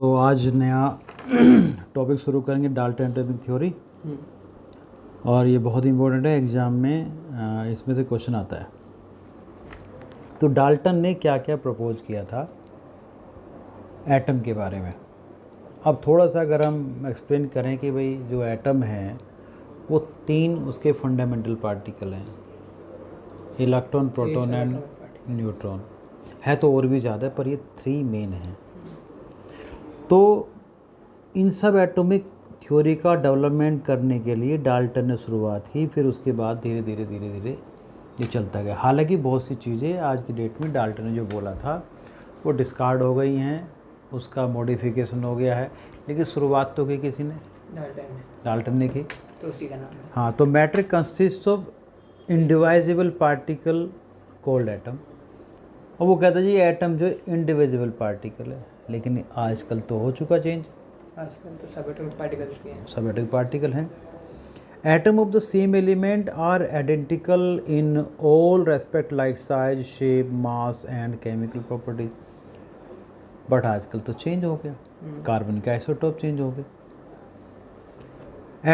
तो आज नया टॉपिक शुरू करेंगे डाल्टन एटॉमिक थ्योरी। और ये बहुत इम्पोर्टेंट है, एग्ज़ाम में इसमें से क्वेश्चन आता है। तो डाल्टन ने क्या क्या प्रपोज किया था एटम के बारे में। अब थोड़ा सा अगर हम एक्सप्लेन करें कि भाई जो एटम है वो तीन उसके फंडामेंटल पार्टिकल हैं, इलेक्ट्रॉन, प्रोटॉन एंड न्यूट्रॉन। है तो और भी ज़्यादा, पर ये थ्री मेन हैं। तो इन सब एटॉमिक थ्योरी का डेवलपमेंट करने के लिए डाल्टन ने शुरुआत की, फिर उसके बाद धीरे धीरे ये चलता गया। हालांकि बहुत सी चीज़ें आज की डेट में डाल्टन ने जो बोला था वो डिस्कार्ड हो गई हैं, उसका मॉडिफिकेशन हो गया है, लेकिन शुरुआत तो की किसी ने, डाल्टन ने की। तो उसी का नाम है। हाँ, तो matter consist of indivisible particle called atom. और वो कहता है जी एटम जो इंडिविजिबल पार्टिकल है, लेकिन आजकल तो हो चुका चेंज, आजकल तो सब एटॉमिक पार्टिकल्स भी हैं। सब एटॉमिक पार्टिकल हैं। Atom of the same element are identical in all respect like size, shape, mass and chemical properties. But आजकल तो चेंज हो गया, कार्बन का आइसोटोप चेंज हो गया।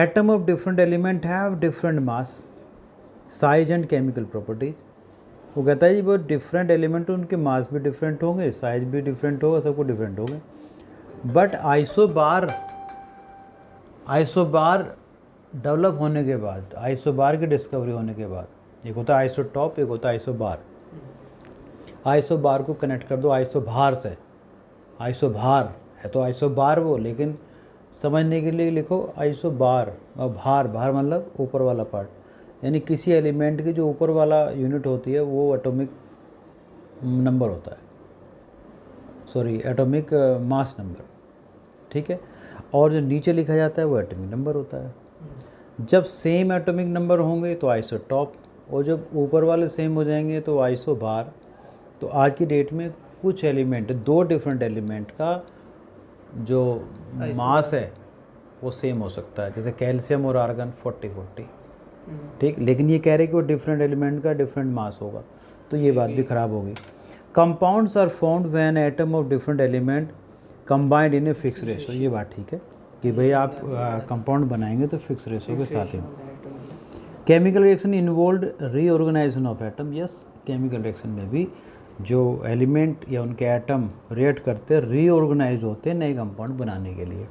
Atom of different element have different mass, size and chemical properties. वो कहता है जी वो डिफरेंट एलिमेंट, उनके मास भी डिफरेंट होंगे, साइज भी डिफरेंट होगा, सबको डिफरेंट होंगे। बट आइसोबार डेवलप होने के बाद, आइसोबार की डिस्कवरी होने के बाद, एक होता है आइसोटॉप, एक होता है आइसोबार। आइसोबार को कनेक्ट कर दो आइसोभार से, आइसोभार है तो आइसोबार वो, लेकिन समझने के लिए लिखो आइसोबार। और भार, भार मतलब ऊपर वाला पार्ट, यानी किसी एलिमेंट की जो ऊपर वाला यूनिट होती है वो एटॉमिक नंबर होता है, सॉरी एटॉमिक मास नंबर, ठीक है। और जो नीचे लिखा जाता है वो एटॉमिक नंबर होता है। जब सेम एटॉमिक नंबर होंगे तो आइसोटॉप, और जब ऊपर वाले सेम हो जाएंगे तो आइसोबार। तो आज की डेट में कुछ एलिमेंट, दो डिफरेंट एलिमेंट का जो मास है वो सेम हो सकता है, जैसे कैल्शियम और आर्गन 40-40, ठीक। लेकिन ये कह रहे कि वो डिफरेंट एलिमेंट का डिफरेंट मास होगा, तो ये बात भी ख़राब होगी। Compounds are found when atom of different element combined in a fix ratio. ये बात ठीक है कि भाई आप कंपाउंड बनाएंगे तो फिक्स रेशो के साथ ही। Chemical reaction involve reorganization of atom. Yes, chemical reaction में भी जो एलिमेंट या उनके एटम रिएक्ट करते हैं, रीऑर्गेनाइज होते हैं नए कंपाउंड बनाने के लिए।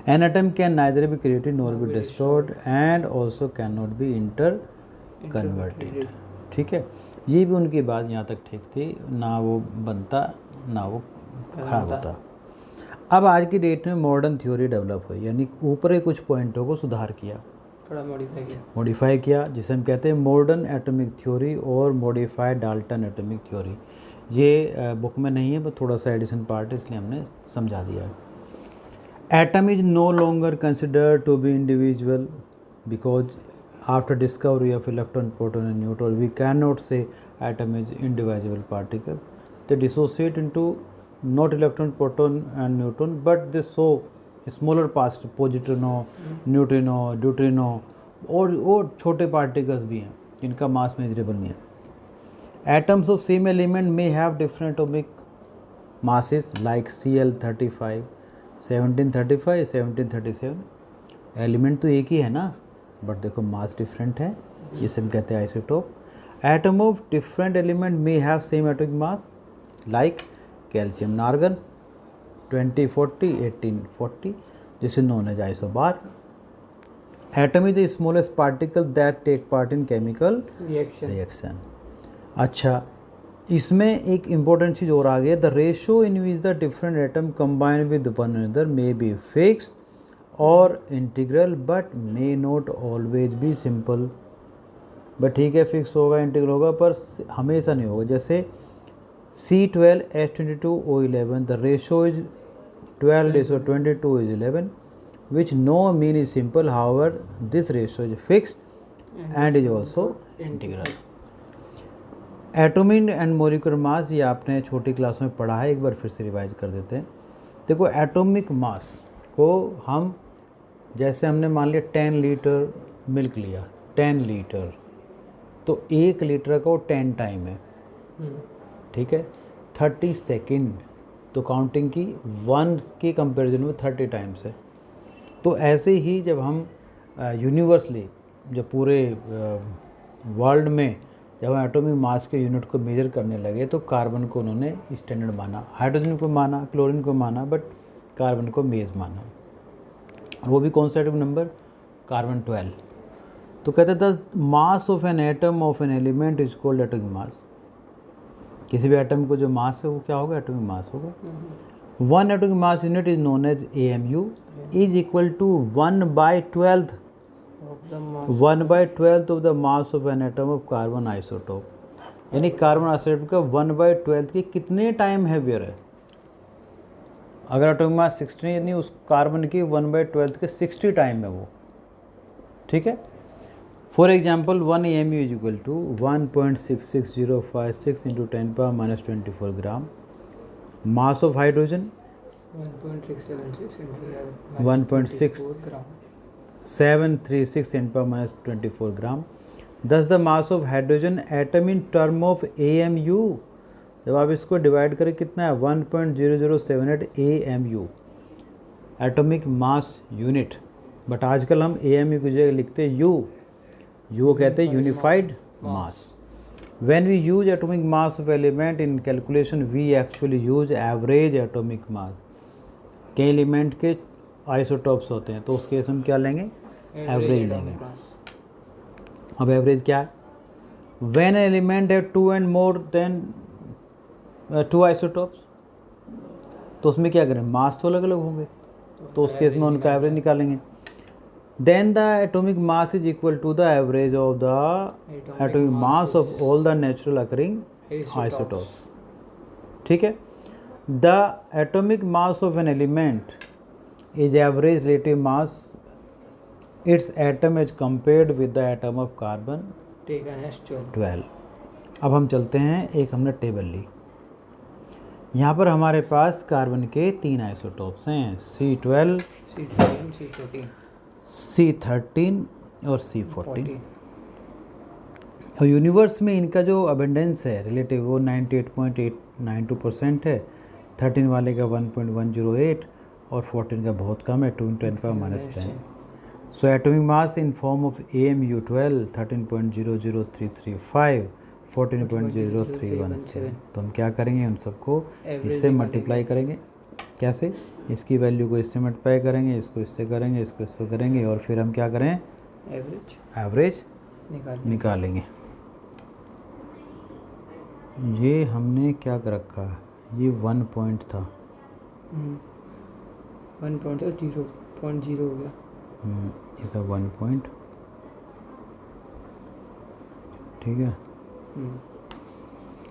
An atom can neither be created nor be destroyed and also can not be inter converted, ठीक है। ये भी उनकी बात यहाँ तक ठीक थी, ना वो बनता ना वो खराब होता। अब आज की डेट में मॉडर्न थ्योरी डेवलप हुई, यानी ऊपर के कुछ पॉइंटों को सुधार किया, थोड़ा मॉडिफाई किया, जिसे हम कहते हैं मॉडर्न एटॉमिक थ्योरी और मॉडिफाइड डाल्टन एटॉमिक थ्योरी। ये बुक में नहीं है, बस थोड़ा सा एडिशन पार्ट है, इसलिए हमने समझा दिया है। Atom is no longer considered to be individual because after discovery of electron, proton and neutron we can not say atom is individual particle. They dissociate into not electron, proton and neutron, but they show smaller parts, positron, neutrino, deutrino, और छोटे particles भी हैं जिनका मास measurable नहीं है। Atoms of same element may have different atomic masses like Cl35, 1735, 1737। Element तो एक ही है ना, बट देखो मास डिफरेंट है, जिसे हम कहते हैं isotope. Atom of different element may have same atomic mass like calcium and argon 2040, 1840, this is known as isobar. Atom is the smallest particle that take part in chemical reaction. अच्छा, इसमें एक important चीज़ और आ गई, the ratio in which the different atom combine with one another may be fix और integral but may not always be simple. But ठीक है, fix होगा, इंटीग्रल होगा, पर हमेशा नहीं होगा। जैसे C12H22O11, the ratio is 12:22 is 11, which no mean is simple. However, this ratio is fixed and is also integral. Atomic and molecular mass, ये आपने छोटी क्लास में पढ़ा है, एक बार फिर से रिवाइज कर देते हैं। देखो एटॉमिक मास को हम, जैसे हमने मान लिया 10 लीटर मिल्क लिया, 10 लीटर, तो 1 लीटर का वो 10 टाइम है, ठीक है। 30 सेकेंड तो काउंटिंग की 1 के कंपैरिजन में 30 टाइम्स है। तो ऐसे ही जब हम यूनिवर्सली जब पूरे वर्ल्ड में जब हम एटॉमिक मास के यूनिट को मेजर करने लगे तो कार्बन को उन्होंने स्टैंडर्ड माना, हाइड्रोजन को माना, क्लोरीन को माना, बट कार्बन को मेज माना। और वो भी कौन सा एटॉमिक नंबर? कार्बन 12। तो कहते हैं the mass of an atom of an element is called atomic mass. किसी भी एटम को जो मास है वो क्या होगा? एटॉमिक मास होगा। One atomic mass unit is known as AMU is equal to 1/12 of the mass of an atom of carbon isotope. यानी कार्बन आइसोटोप का 1/12 के कितने टाइम हैवियर है? अगर एटॉमिक मास 16 यानी उस कार्बन की 1/12 के 60 टाइम है वो। ठीक है। For example 1 AMU is equal to 1.66056 into 10⁻⁻24 gram. Mass of hydrogen 1.736 10⁻24 gram. Thus the mass of hydrogen atom in term of AMU, जब आप इसको डिवाइड करें कितना है? 1.0078 AMU atomic mass unit. But आजकल हम AMU की जगह लिखते हैं U कहते हैं unified mass. When we use atomic mass of element in calculation we actually use average atomic mass। कई एलिमेंट के आइसोटॉप्स होते हैं तो उस केस हम क्या लेंगे? एवरेज लेंगे। अब एवरेज क्या है? When an element have 2 and more than 2 isotopes, तो उसमें क्या करें? मास तो अलग अलग होंगे तो उस केस में उनका एवरेज निकालेंगे। Then the atomic mass is equal to the average of the atomic mass of all the natural occurring isotopes। ठीक है। The atomic mass of an element is average relative mass its atom is compared with the atom of carbon 12। अब हम चलते हैं, एक हमने table ली। यहाँ पर हमारे पास कार्बन के 3 आइसोटॉप्स हैं, C12, C13 और C14। और यूनिवर्स में इनका जो अबेंडेंस है रिलेटिव वो 98.892% है। 13 वाले का 1.108 और 14 का बहुत कम है 2 × 10⁻10। सो atomic mass in form of AMU 12 13.00335 14.0317। तो हम क्या करेंगे? उन सबको इससे मल्टीप्लाई करेंगे। कैसे? इसकी वैल्यू को इससे मल्टीप्लाई करेंगे, इसको इससे करेंगे, इसको इससे करेंगे और फिर हम क्या करें? एवरेज निकालेंगे। ये हमने क्या कर रखा है? ये 1 पॉइंट था, 1.0 हो गया। ये था 1 पॉइंट। ठीक है।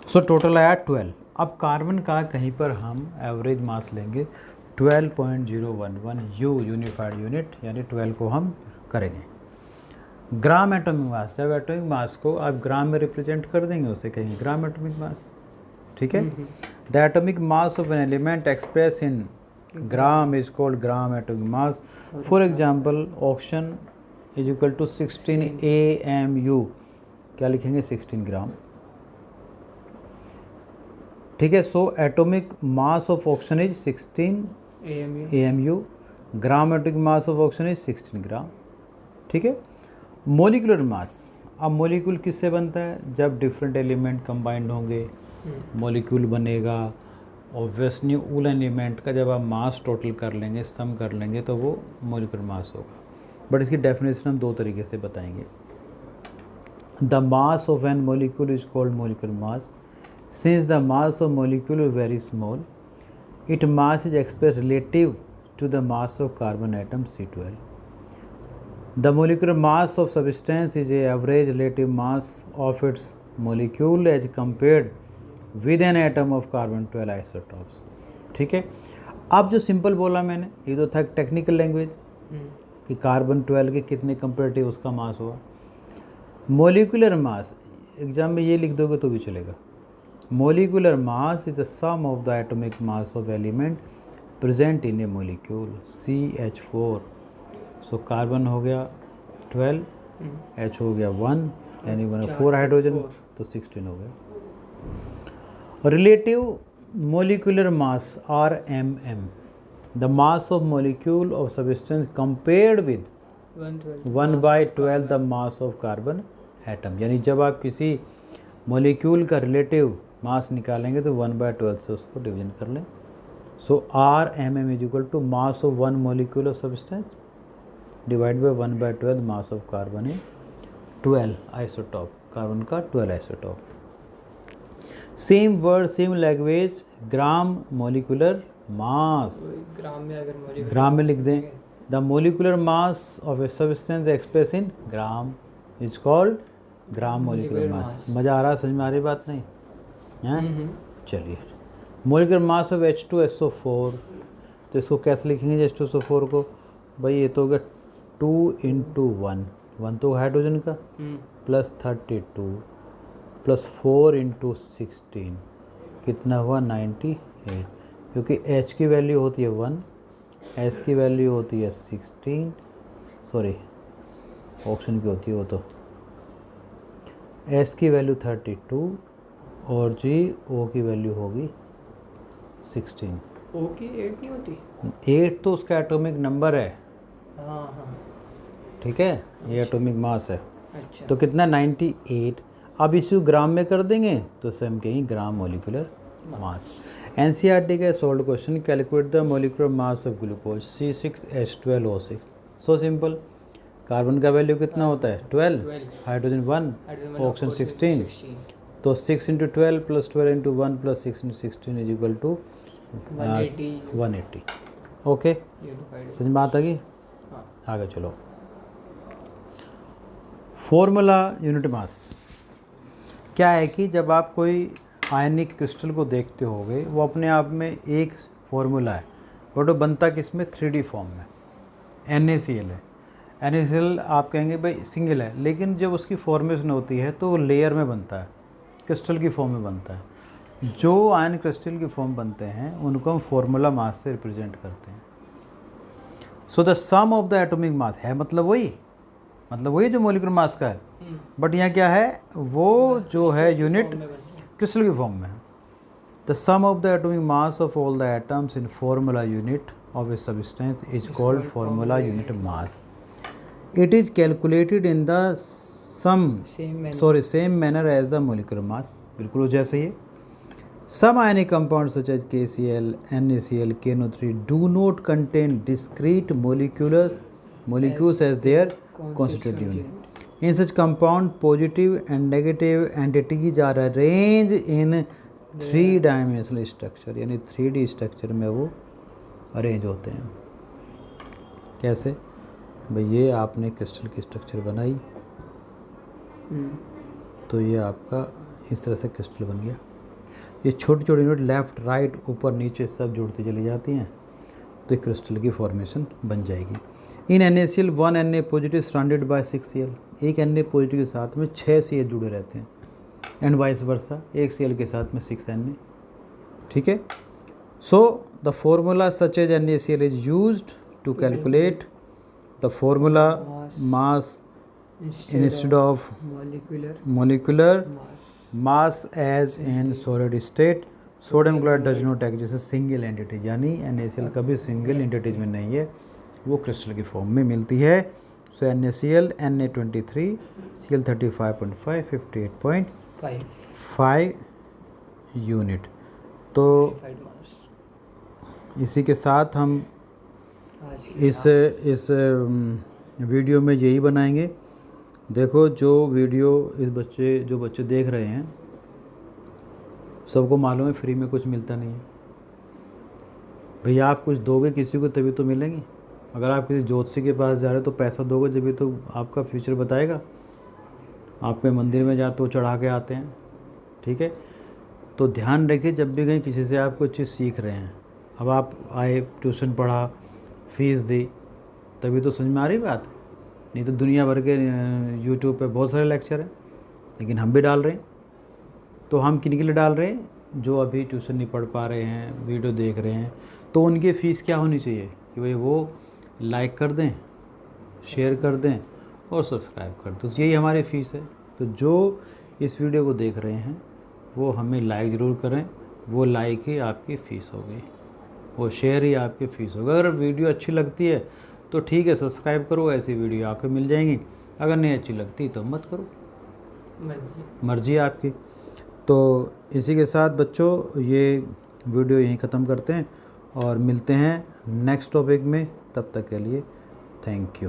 सो टोटल आया 12। अब कार्बन का कहीं पर हम एवरेज मास लेंगे 12.011 यूनिफाइड यूनिट, यानी 12 को हम करेंगे ग्राम एटॉमिक मास। जब एटॉमिक मास को आप ग्राम में रिप्रेजेंट कर देंगे उसे कहेंगे ग्राम एटॉमिक मास। ठीक है। The atomic mass of an element express in gram is called gram atomic mass. For example oxygen is equal to 16 AMU। क्या लिखेंगे? 16 ग्राम। ठीक है। So atomic mass of oxygen is 16 AMU। Gram atomic mass of oxygen is 16 gram. ठीक है। Molecular mass, अब molecule किससे बनता है? जब डिफरेंट एलिमेंट कंबाइंड होंगे मोलिक्यूल बनेगा। ऑब्वियसली उन एलिमेंट का जब आप मास टोटल कर लेंगे, सम कर लेंगे तो वो मोलिकुलर मास होगा। बट इसकी डेफिनेशन हम 2 तरीके से बताएंगे। The mass of an molecule is called molecular mass. Since the mass of molecule is very small it mass is express relative to the mass of carbon atom C12। The molecular mass of substance is a average relative mass of its molecule as compared with an atom of carbon 12 isotopes। ठीक है। अब जो simple बोला मैंने ये तो था technical language कि कार्बन 12 के कितने कंपेरेटिव उसका मास हुआ। मोलिकुलर मास एग्जाम में ये लिख दोगे तो भी चलेगा। Molecular mass is the sum of the atomic mass of element present in a molecule CH4। So carbon हो गया 12, H हो गया 1 यानी 4 हाइड्रोजन तो 16 हो गया। Relative molecular mass RMM, the mass of molecule of substance compared with 1/12 the mass of carbon atom। यानी जब आप किसी मॉलिक्यूल का रिलेटिव मास निकालेंगे तो 1/12 से उसको डिवीजन कर लें। So RMM is equal to mass of one molecule of substance divide by 1/12 mass of carbon in 12 isotope, carbon का 12 isotope. Same word same language, gram molecular mass, gram में अगर molecular gram में लिख दें। The molecular mass of a substance express in gram is called gram molecular mass. मज़ा आ रहा है, समझ में आ रही बात नहीं हैं? चलिए, मोलिकुलर मास ऑफ H2SO4, तो इसको कैसे लिखेंगे H2SO4 को? भाई ये तो हो गया 2 × 1, 1 तो हाइड्रोजन का, प्लस 32 प्लस 4 × 16 कितना हुआ 98, क्योंकि H की वैल्यू होती है 1, S की वैल्यू होती है 16, सॉरी ऑप्शन की होती है वो तो, S की वैल्यू 32 और जी O की वैल्यू होगी 16। O की 8 नहीं होती? 8 तो उसका एटॉमिक नंबर है, हाँ, ठीक है, ये एटॉमिक मास है। अच्छा। तो कितना 98। अब इसी ग्राम में कर देंगे तो सेम कहेंगे ग्राम मोलिकुलर मास। NCERT का sold question, calculate the molecular mass of glucose C6H12O6। So simple, carbon का वैल्यू कितना होता है 12, हाइड्रोजन 1, ऑक्सीजन 16, तो 6 × 12 + 12 × 1 + 6 × 16 इज इक्वल टू 180। ओके, समझ में बात आ गई? आगे चलो। फॉर्मूला यूनिट मास क्या है कि जब आप कोई आयनिक क्रिस्टल को देखते होगे, वो अपने आप में एक फॉर्मूला है, बट वो बनता किस में 3D फॉर्म में, NaCl है। NaCl आप कहेंगे भाई सिंगल है, लेकिन जब उसकी फॉर्मेशन होती है तो वो लेयर में बनता है, क्रिस्टल की फॉर्म में बनता है। जो आयन क्रिस्टल की फॉर्म बनते हैं उनको हम फॉर्मूला मास से रिप्रेजेंट करते हैं। So the sum of the atomic mass है, मतलब वही जो मोलिकुलर मास का है, बट यहाँ क्या है, वो जो है यूनिट क्रिस्टल की फॉर्म में है। The sum of the atomic mass of all the atoms in formula unit of a substance is called formula unit mass. It is calculated in the same manner as the molecular mass, बिल्कुल जैसे ही। Some ionic compounds such as KCl, NaCl, KNO3 do not contain discrete molecules as their constituent unit. In such compound, positive and negative entities are arranged in 3-dimensional structure, यानी 3D structure में वो arrange होते हैं। कैसे भाई, ये आपने crystal की स्ट्रक्चर बनाई, तो ये आपका इस तरह से क्रिस्टल बन गया। ये छोटी छोटी यूनिट लेफ़्ट राइट ऊपर नीचे सब जुड़ती चली जाती हैं, तो एक क्रिस्टल की फॉर्मेशन बन जाएगी। इन NaCl 1 Na positive surrounded by 6 Cl, एक Na पॉजिटिव के साथ में 6 Cl जुड़े रहते हैं, एंड वाइस वर्सा, एक Cl के साथ में 6 Na, ठीक है। So the formula such as NaCl is used to calculate the formula mass instead of molecular mass as in solid state. Sodium chloride does not exist जैसे single entity, यानी NaCl कभी single entities में नहीं है, वो crystal की form में मिलती है। सो NaCl Na23 Cl35.5 58.5 यूनिट। तो इसी के साथ हम इस वीडियो में यही बनाएंगे। देखो, जो वीडियो जो बच्चे देख रहे हैं, सबको मालूम है फ्री में कुछ मिलता नहीं है। भैया आप कुछ दोगे किसी को तभी तो मिलेंगी। अगर आप किसी ज्योतिषी के पास जा रहे हो तो पैसा दोगे जब तो आपका फ्यूचर बताएगा। आपके मंदिर में जाते वो चढ़ा के आते हैं, ठीक है। तो ध्यान रखिए, जब भी कहीं किसी से आप कोई चीज़ सीख रहे हैं, अब आप आए, ट्यूशन पढ़ा, फीस दी, तभी तो समझ में आ रही बात। नहीं तो दुनिया भर के यूट्यूब पे बहुत सारे लेक्चर हैं, लेकिन हम भी डाल रहे हैं। तो हम किन के लिए डाल रहे हैं? जो अभी ट्यूशन नहीं पढ़ पा रहे हैं, वीडियो देख रहे हैं, तो उनकी फ़ीस क्या होनी चाहिए कि भाई वो लाइक कर दें, शेयर कर दें और सब्सक्राइब कर दें। तो यही हमारी फ़ीस है। तो जो इस वीडियो को देख रहे हैं वो हमें लाइक ज़रूर करें वो लाइक ही आपकी फ़ीस हो गई, वो शेयर ही आपकी फ़ीस होगी। अगर वीडियो अच्छी लगती है तो ठीक है, सब्सक्राइब करो, ऐसी वीडियो आपको मिल जाएंगी। अगर नहीं अच्छी लगती तो मत करो, मर्जी है आपकी। तो इसी के साथ बच्चों ये वीडियो यहीं ख़त्म करते हैं और मिलते हैं नेक्स्ट टॉपिक में। तब तक के लिए थैंक यू।